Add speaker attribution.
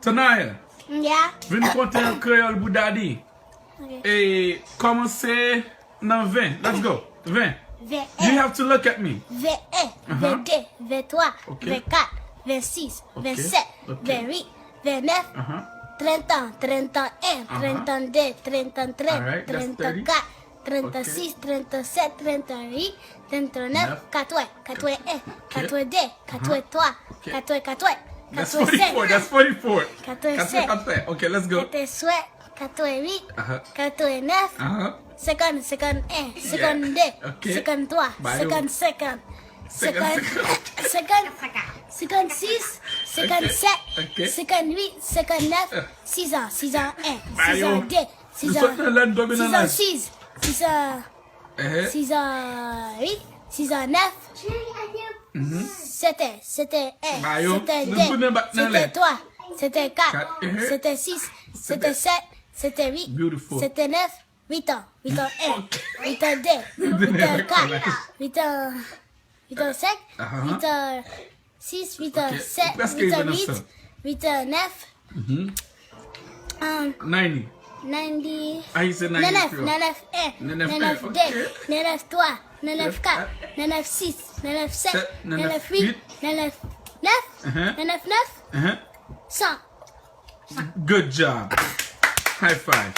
Speaker 1: Tanaya,
Speaker 2: Yeah.
Speaker 1: vin konten an kreol pou dadi.
Speaker 2: Okay.
Speaker 1: E, komanse nan 20. Let's go. 20. You
Speaker 2: V1,
Speaker 1: have to look at me.
Speaker 2: V1, V2, V3,
Speaker 1: Okay.
Speaker 2: V4, V6,
Speaker 1: Okay.
Speaker 2: V7,
Speaker 1: Okay.
Speaker 2: V8, V9,
Speaker 1: Uh-huh.
Speaker 2: 30, 31, 32, 33,
Speaker 1: Alright, that's
Speaker 2: 34, 36, 37, 38, 39, 80, 81, 82, 83,
Speaker 1: Okay.
Speaker 2: 84,
Speaker 1: That's 44. That's 44.
Speaker 2: 85,
Speaker 1: Okay, let's go.
Speaker 2: 87, 88,
Speaker 1: Uh-huh.
Speaker 2: 89,
Speaker 1: Uh-huh.
Speaker 2: 50, 51, 52,
Speaker 1: Okay.
Speaker 2: 53,
Speaker 1: Bayo.
Speaker 2: 55,
Speaker 1: 50,
Speaker 2: 56, 57,
Speaker 1: Okay.
Speaker 2: 58, 59, 6 ans, 6 ans 1, 6
Speaker 1: Bayo.
Speaker 2: ans 2, 6
Speaker 1: Nous
Speaker 2: ans
Speaker 1: sommes dans l'âne dominant.
Speaker 2: 6 ans 6, 6 ans
Speaker 1: Eh,
Speaker 2: 6 ans 8, 6 ans 9, c'était 1,
Speaker 1: Bayo.
Speaker 2: c'était
Speaker 1: Nous
Speaker 2: 2,
Speaker 1: prenons back dans
Speaker 2: c'était
Speaker 1: l'air.
Speaker 2: 3, c'était 4,
Speaker 1: Quatre,
Speaker 2: c'était 6, c'était 7, c'était 8,
Speaker 1: Beautiful.
Speaker 2: c'était 9, 8 ans, 8 ans 1, 8 ans 2, 8 ans 4, 8 ans 5,
Speaker 1: Uh-huh.
Speaker 2: 8 ans 6, 8 ans
Speaker 1: Ok,
Speaker 2: 7,
Speaker 1: presque
Speaker 2: 8 ans
Speaker 1: even
Speaker 2: 8,
Speaker 1: ça.
Speaker 2: 8 ans 9,
Speaker 1: 90.
Speaker 2: 90,
Speaker 1: Ah, il c'est 90.
Speaker 2: 99, 99, 1,
Speaker 1: 99,
Speaker 2: 99, 2,
Speaker 1: ok.
Speaker 2: 99, 3, 99, 4, 99, 6, 99, 7, 99, 8, 99, 9,
Speaker 1: Uh-huh.
Speaker 2: 99, 9,
Speaker 1: Uh-huh.
Speaker 2: 100.
Speaker 1: Good job. High five.